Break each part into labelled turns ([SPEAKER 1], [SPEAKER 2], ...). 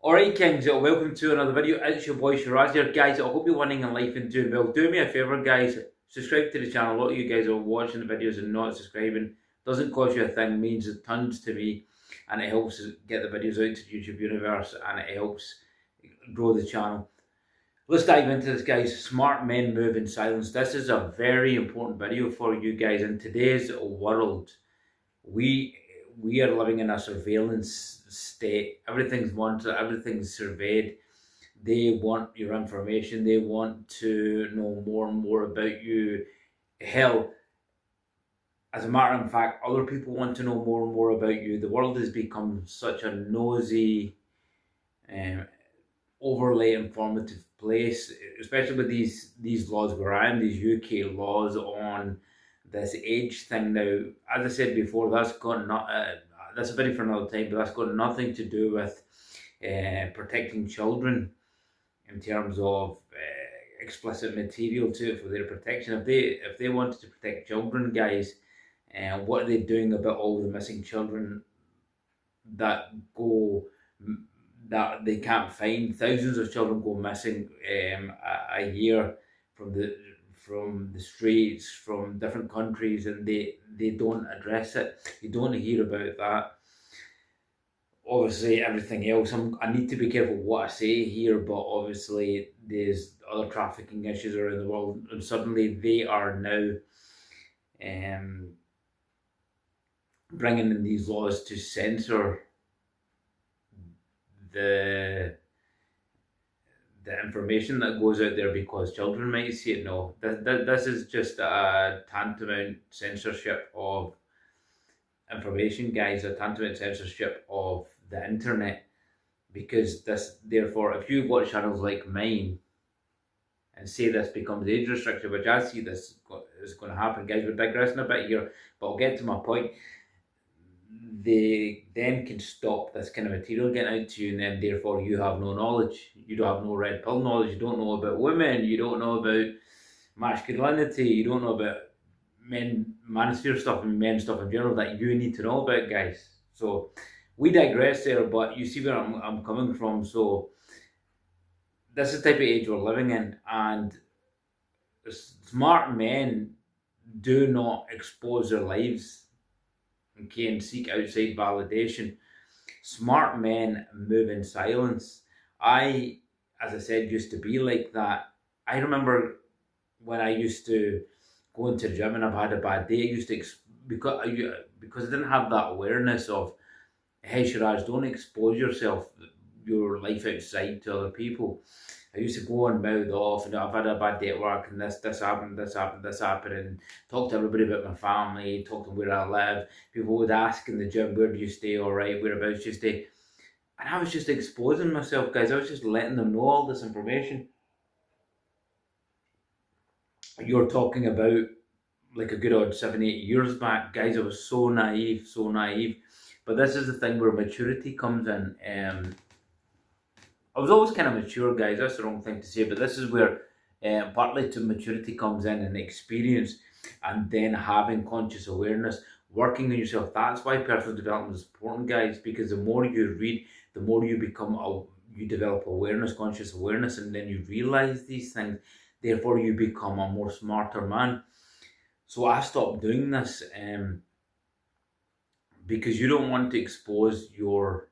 [SPEAKER 1] Alright, Kings, welcome to another video. It's your boy Shiraz here. Guys, I hope you're winning in life and doing well. Do me a favour, guys, subscribe to the channel. A lot of you guys are watching the videos and not subscribing. Doesn't cost you a thing, means tons to me, and it helps us get the videos out to the YouTube universe, and it helps grow the channel. Let's dive into this, guys. Smart men move in silence. This is a very important video for you guys. In today's world, we we are living in a surveillance state. Everything's monitored, everything's surveyed. They want your information, they want to know more and more about you. Hell, as a matter of fact, other people want to know more and more about you. The world has become such a nosy, um, overly informative place, especially with these laws where I am, these UK laws on this age thing. Now, as I said before, that's a video for another time, but that's got nothing to do with protecting children in terms of explicit material to it for their protection. If they wanted to protect children, guys, and what are they doing about all the missing children that go that they can't find? Thousands of children go missing a year from the streets, from different countries, and they don't address it. You don't hear about that. Obviously, everything else, I need to be careful what I say here, but obviously there's other trafficking issues around the world, and suddenly they are now bringing in these laws to censor the information that goes out there because children might see it. No, this is just a tantamount censorship of information, guys, a tantamount censorship of the internet. Because this, therefore, if you watch channels like mine and say this becomes age restricted, which I see this is going to happen, guys, we're digressing a bit here, but I'll get to my point. They then can stop this kind of material getting out to you, and then therefore you have no knowledge. You don't have no red pill knowledge. You don't know about women. You don't know about masculinity. You don't know about manosphere stuff and men stuff in general that you need to know about, guys. So we digress there, but you see where I'm coming from. So this is the type of age we're living in, and smart men do not expose their lives, okay, and seek outside validation. Smart men move in silence. As I said, used to be like that. I remember when I used to go into the gym and I've had a bad day. I used to because I didn't have that awareness of, hey Shiraz, don't expose your life outside to other people. I used to go and mouth off, and I've had a bad day at work, and this happened, this happened, and talk to everybody about my family, talk to them where I live. People would ask in the gym, where do you stay, all right, whereabouts you stay? And I was just exposing myself, guys. I was just letting them know all this information. You're talking about like a good odd 7-8 years back, guys. I was so naive, so naive. But this is the thing where maturity comes in. I was always kind of mature, guys. That's the wrong thing to say, but this is where partly to maturity comes in, and experience, and then having conscious awareness, working on yourself. That's why personal development is important, guys, because the more you read, the more you you develop awareness, conscious awareness, and then you realize these things. Therefore, you become a more smarter man. So I stopped doing this because you don't want to expose your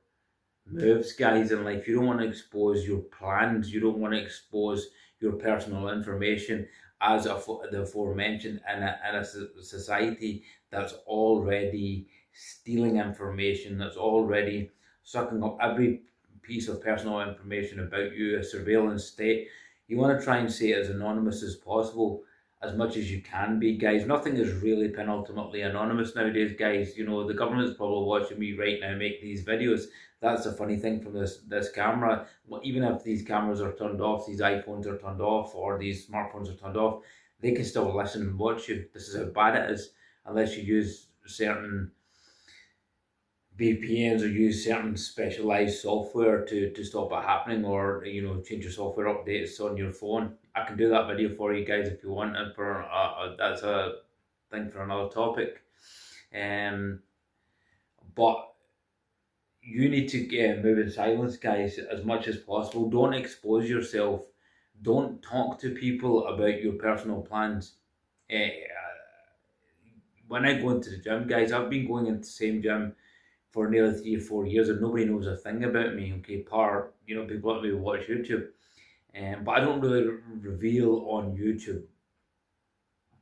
[SPEAKER 1] moves, guys, in life. You don't want to expose your plans. You don't want to expose your personal information, as the aforementioned, in a society that's already stealing information, that's already sucking up every piece of personal information about you, a surveillance state. You want to try and stay as anonymous as possible, as much as you can be, guys. Nothing is really penultimately anonymous nowadays, guys. You know, the government's probably watching me right now make these videos. That's the funny thing from this camera. Well, even if these cameras are turned off, these iPhones are turned off, or these smartphones are turned off, they can still listen and watch you. This is how bad it is, unless you use certain VPNs or use certain specialized software to stop it happening, or change your software updates on your phone. I can do that video for you guys if you want, and for that's a thing for another topic. But you need to move in silence, guys, as much as possible. Don't expose yourself. Don't talk to people about your personal plans. Uh, when I go into the gym, guys, I've been going into the same gym for nearly 3 or 4 years, and nobody knows a thing about me. Okay, people let me watch YouTube, but I don't really reveal on YouTube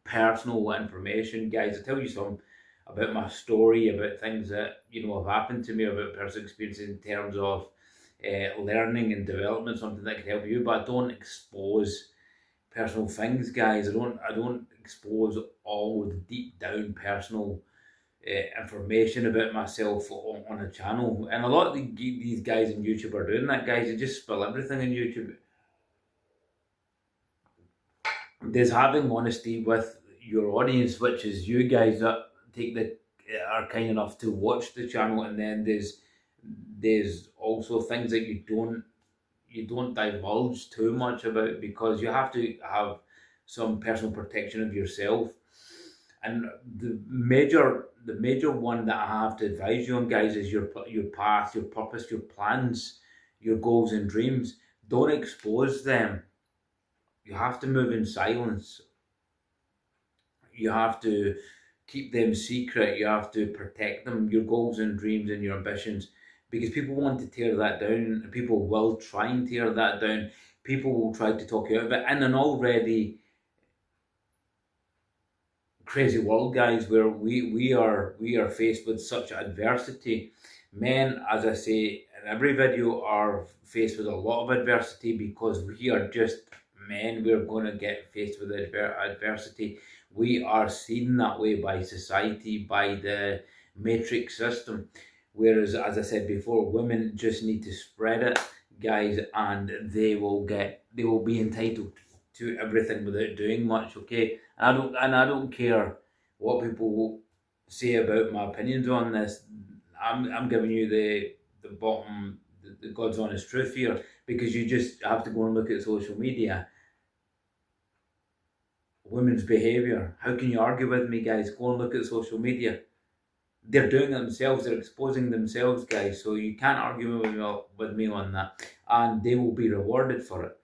[SPEAKER 1] personal information, guys. I tell you some about my story, about things that have happened to me, about personal experiences in terms of learning and development, something that can help you. But I don't expose personal things, guys. I don't expose all the deep down personal information about myself on a channel. And a lot of these guys on YouTube are doing that, guys. They just spill everything on YouTube. There's having honesty with your audience, which is you guys that take the are kind enough to watch the channel, and then there's also things that you don't divulge too much about, because you have to have some personal protection of yourself. And the major one that I have to advise you on, guys, is your path, your purpose, your plans, your goals and dreams. Don't expose them. You have to move in silence. You have to keep them secret. You have to protect them, your goals and dreams and your ambitions, because people want to tear that down, and people will try and tear that down. People will try to talk you out of it in an already crazy world, guys, where we are faced with such adversity. Men, as I say in every video, are faced with a lot of adversity because we are just men. We're going to get faced with adversity. We are seen that way by society, by the matrix system. Whereas, as I said before, women just need to spread it, guys, and they will be entitled to everything without doing much. Okay, and I don't care what people say about my opinions on this. I'm giving you the bottom, the God's honest truth here, because you just have to go and look at social media. Women's behaviour. How can you argue with me, guys? Go and look at social media. They're doing it themselves. They're exposing themselves, guys. So you can't argue with me on that, and they will be rewarded for it.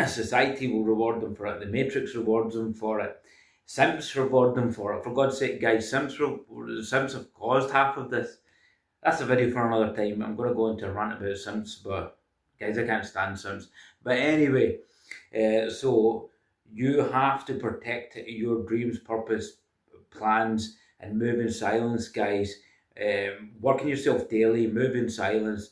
[SPEAKER 1] Society will reward them for it. The Matrix rewards them for it. Simps reward them for it. For God's sake, guys, Simps have caused half of this. That's a video for another time. I'm going to go into a rant about Simps, but guys, I can't stand Simps. But anyway, so you have to protect your dreams, purpose, plans, and move in silence, guys. Work on yourself daily, move in silence,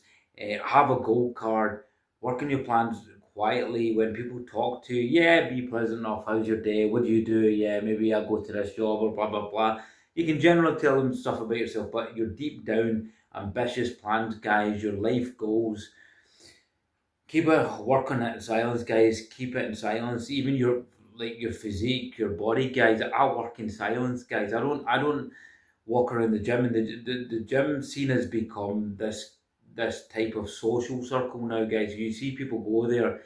[SPEAKER 1] have a goal card, work on your plans quietly. When people talk to you, yeah, be pleasant enough. How's your day? What do you do? Yeah, maybe I'll go to this job or blah, blah, blah. You can generally tell them stuff about yourself, but your deep down ambitious plans, guys, your life goals, work on it in silence, guys. Keep it in silence. Even your physique, your body, guys. I work in silence, guys. I don't walk around the gym, and the gym scene has become this type of social circle now, guys. You see people go there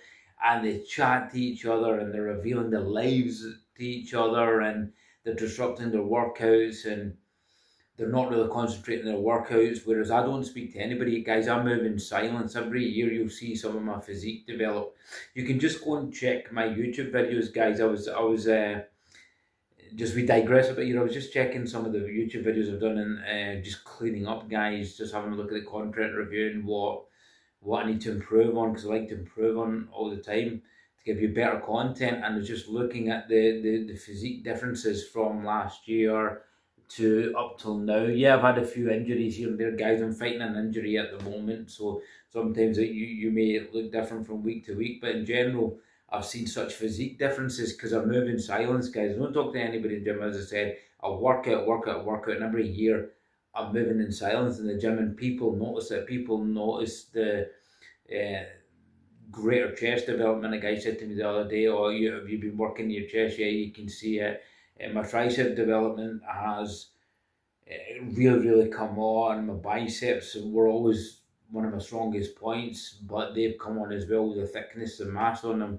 [SPEAKER 1] and they chat to each other, and they're revealing their lives to each other, and they're disrupting their workouts, and they're not really concentrating on their workouts. Whereas I don't speak to anybody, guys. I move in silence. Every year you'll see some of my physique develop. You can just go and check my YouTube videos, guys. We digress a bit here. I was just checking some of the YouTube videos I've done, and just cleaning up, guys. Just having a look at the content, reviewing what I need to improve on, because I like to improve on all the time to give you better content. And just looking at the physique differences from last year to up till now. Yeah, I've had a few injuries here and there, guys. I'm fighting an injury at the moment, so sometimes you may look different from week to week, but in general, I've seen such physique differences because I move in silence, guys. I don't talk to anybody in the gym. As I said, I work out, and every year I'm moving in silence in the gym, and people notice it. People notice the greater chest development. A guy said to me the other day, "Oh, have you been working your chest? Yeah, you can see it. My tricep development has really come on. My biceps were always one of my strongest points, but they've come on as well with the thickness and mass on them.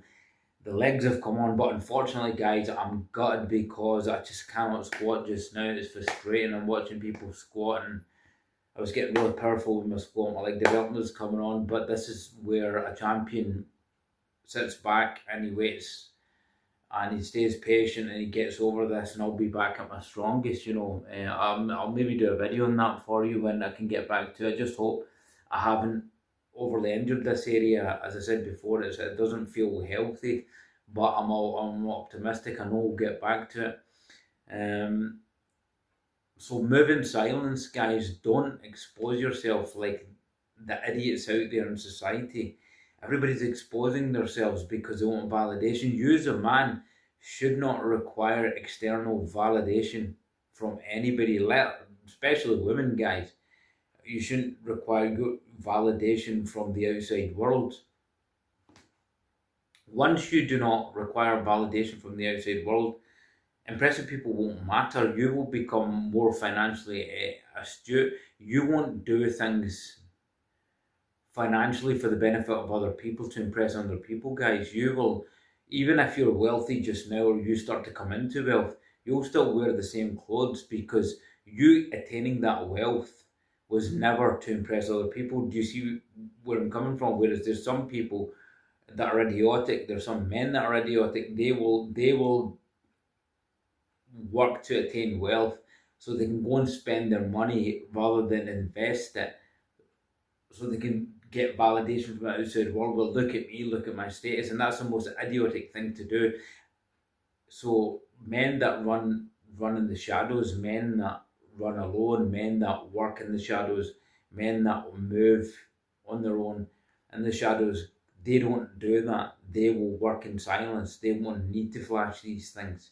[SPEAKER 1] The legs have come on, but unfortunately, guys, I'm gutted because I just cannot squat just now. It's frustrating. I'm watching people squatting I was getting really powerful with my squat. My leg development was coming on, but this is where a champion sits back and he waits and he stays patient and he gets over this, and I'll be back at my strongest. I'll maybe do a video on that for you when I can get back to it. I just hope I haven't overly injured this area. As I said before, it doesn't feel healthy, but I'm optimistic. I know we'll get back to it. So move in silence, guys. Don't expose yourself like the idiots out there in society. Everybody's exposing themselves because they want validation. You as a man should not require external validation from anybody, especially women, guys. You shouldn't require validation from the outside world. Once you do not require validation from the outside world, impressive people won't matter. You will become more financially astute. You won't do things financially for the benefit of other people to impress other people, guys. You will, even if you're wealthy just now or you start to come into wealth, you'll still wear the same clothes because you attaining that wealth was never to impress other people. Do you see where I'm coming from? Whereas there's some people that are idiotic, there's some men that are idiotic, they will work to attain wealth so they can go and spend their money rather than invest it so they can get validation from the outside world. Well, look at me, look at my status, and that's the most idiotic thing to do. So men that run in the shadows, men that run alone, men that work in the shadows, men that move on their own in the shadows, they don't do that. They will work in silence. They won't need to flash these things.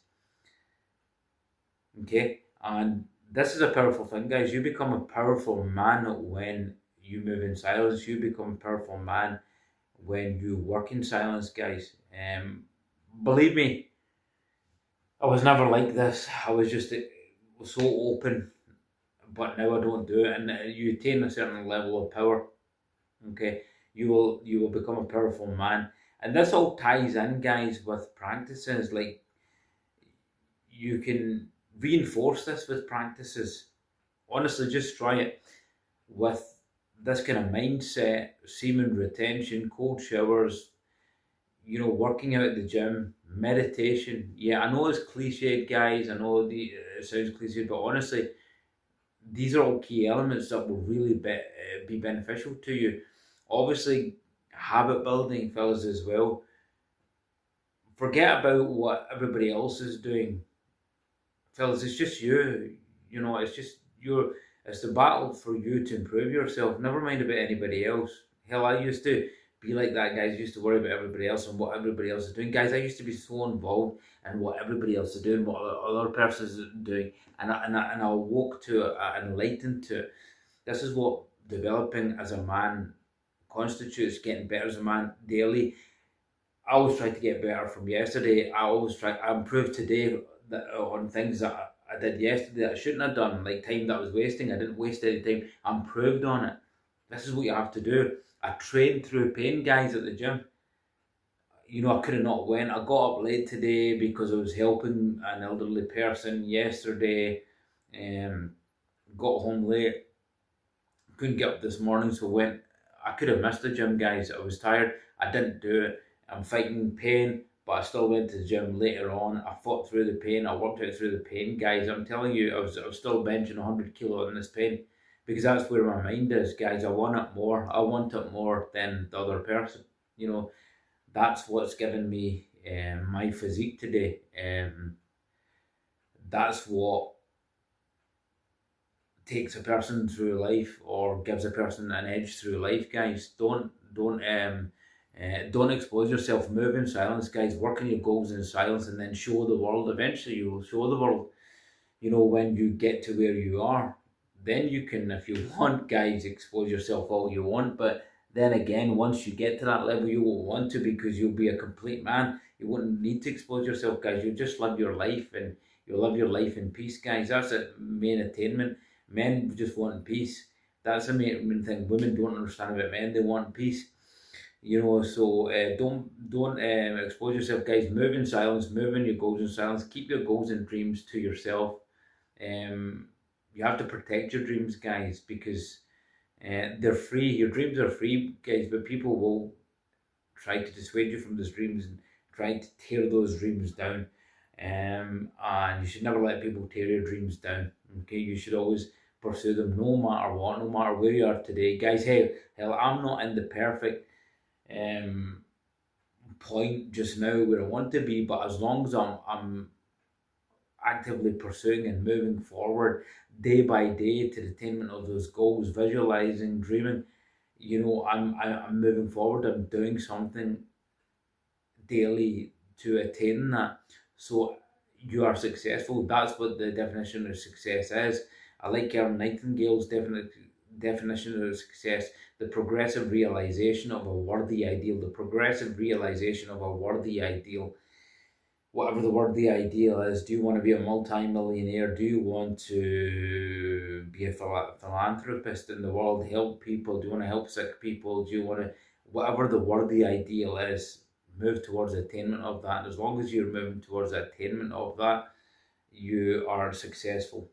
[SPEAKER 1] Okay, and this is a powerful thing, guys. You become a powerful man when you move in silence. You become a powerful man when you work in silence, guys. Believe me, I was never like this. I was just so open, but now I don't do it. And you attain a certain level of power. Okay, you will become a powerful man, and this all ties in, guys, with practices. Like, you can reinforce this with practices. Honestly, just try it with this kind of mindset: semen retention, cold showers, working out at the gym, meditation. Yeah, I know it's cliched, guys. I know it sounds cliched, but honestly, these are all key elements that will really be beneficial to you. Obviously, habit building, fellas, as well. Forget about what everybody else is doing, fellas. It's just you. It's just your. It's the battle for you to improve yourself. Never mind about anybody else. Hell, I used to be like that, guys. I used to worry about everybody else and what everybody else is doing, guys. I used to be so involved in what everybody else is doing, what other person is doing, and I woke to it, enlightened to it. This is what developing as a man constitutes. Getting better as a man daily. I always try to get better from yesterday. I improve today on things that I did yesterday that I shouldn't have done, like time that I was wasting. I didn't waste any time. I improved on it. This is what you have to do. I trained through pain, guys, at the gym. I could have not went. I got up late today because I was helping an elderly person yesterday. Got home late. Couldn't get up this morning, so went. I could have missed the gym, guys. I was tired. I didn't do it. I'm fighting pain, but I still went to the gym later on. I fought through the pain. I worked out through the pain, guys. I'm telling you, I was still benching 100 kilo in this pain because that's where my mind is, guys. I want it more. I want it more than the other person. That's what's given me my physique today. That's what takes a person through life or gives a person an edge through life, guys. Don't expose yourself. Move in silence, guys. Work on your goals in silence, and then show the world. Eventually, you will show the world. When you get to where you are, then you can, if you want, guys, expose yourself all you want. But then again, once you get to that level, you will want to, because you'll be a complete man. You wouldn't need to expose yourself, guys. You'll just live your life, and you'll live your life in peace, guys. That's the main attainment. Men just want peace. That's the main thing. Women don't understand about men. They want peace. So don't expose yourself, guys. Move in silence. Move in your goals in silence. Keep your goals and dreams to yourself. you have to protect your dreams, guys, because they're free. Your dreams are free, guys, but people will try to dissuade you from those dreams and try to tear those dreams down. And you should never let people tear your dreams down. Okay, you should always pursue them no matter what, no matter where you are today, guys. Hey, hell, I'm not in the perfect um point just now where I want to be, but as long as I'm actively pursuing and moving forward day by day to the attainment of those goals, visualizing, dreaming, I'm moving forward. I'm doing something daily to attain that. So you are successful. That's what the definition of success is. I like Nightingale's definition of success: the progressive realization of a worthy ideal. The progressive realization of a worthy ideal, whatever the worthy ideal is. Do you want to be a multi-millionaire? Do you want to be a philanthropist in the world, help people? Do you want to help sick people? Do you want to, whatever the worthy ideal is, move towards the attainment of that. As long as you're moving towards the attainment of that, you are successful.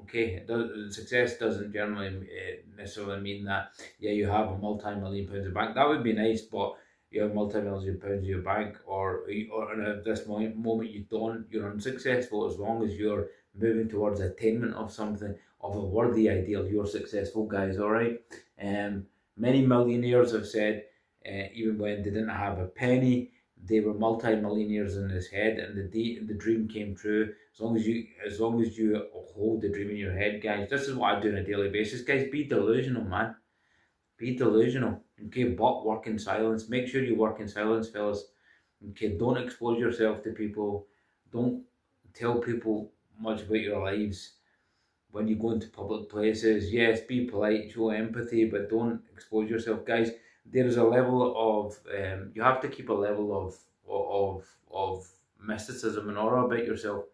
[SPEAKER 1] Okay, success doesn't generally necessarily mean that, yeah, you have a multi-million pounds in bank. That would be nice, but you have multi-million pounds in your bank, or at this moment you don't, you're unsuccessful. As long as you're moving towards attainment of something, of a worthy ideal, you're successful, guys. All right. Many millionaires have said, even when they didn't have a penny, they were multi-millionaires in his head, and the dream came true. As long as you hold the dream in your head, guys. This is what I do on a daily basis, guys. Be delusional, man. Be delusional. Okay, but work in silence. Make sure you work in silence, fellas. Okay, don't expose yourself to people. Don't tell people much about your lives when you go into public places. Yes, be polite, show empathy, but don't expose yourself, guys. There is a level of you have to keep a level of mysticism and aura about yourself.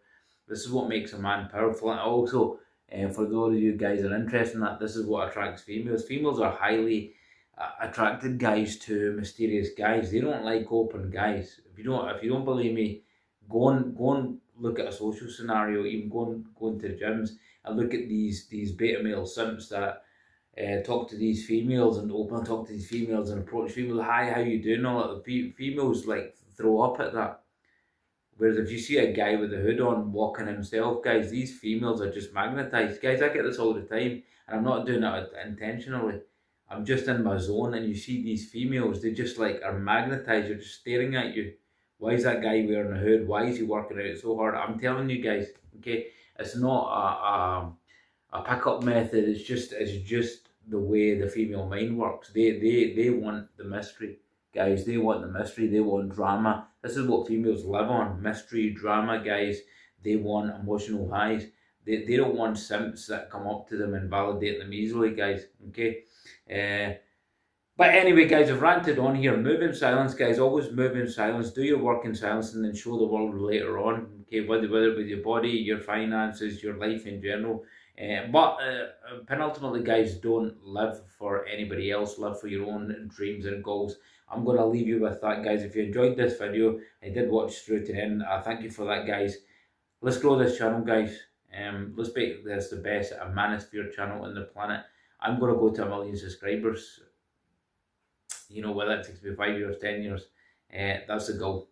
[SPEAKER 1] This is what makes a man powerful. And also, for those of you guys that are interested in that, this is what attracts females. Females are highly attracted, guys, to mysterious guys. They don't like open guys. If you don't believe me, go and look at a social scenario. Even go into the gyms and look at these beta male simps that talk to these females and open talk to these females and approach females. Hi, how you doing? All that. Females like throw up at that. Whereas if you see a guy with a hood on walking himself, guys, these females are just magnetized. Guys, I get this all the time, and I'm not doing it intentionally. I'm just in my zone, and you see these females, they just like are magnetized. They're just staring at you. Why is that guy wearing a hood? Why is he working out so hard? I'm telling you guys, okay, it's not a pickup method. It's just the way the female mind works. They want the mystery, guys. They want the mystery. They want drama. This is what females live on: mystery, drama, guys. They want emotional highs. They don't want simps that come up to them and validate them easily, guys. Okay. But anyway, guys, I've ranted on here. Move in silence, guys. Always move in silence. Do your work in silence, and then show the world later on. Okay, whether with your body, your finances, your life in general. But penultimately, guys, don't live for anybody else. Live for your own dreams and goals. I'm going to leave you with that, guys. If you enjoyed this video, I did watch through to the end. Thank you for that, guys. Let's grow this channel, guys. Let's make this the best manosphere channel on the planet. I'm going to go to 1 million subscribers. Whether it takes me 5 years, 10 years, that's the goal.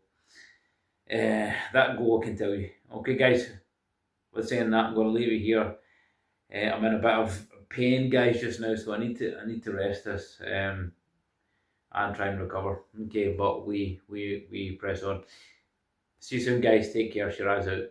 [SPEAKER 1] That goal I can tell you. Okay, guys, with saying that, I'm going to leave it here. I'm in a bit of pain, guys, just now, so I need to rest this and try and recover. Okay, but we press on. See you soon, guys. Take care. Shiraz out.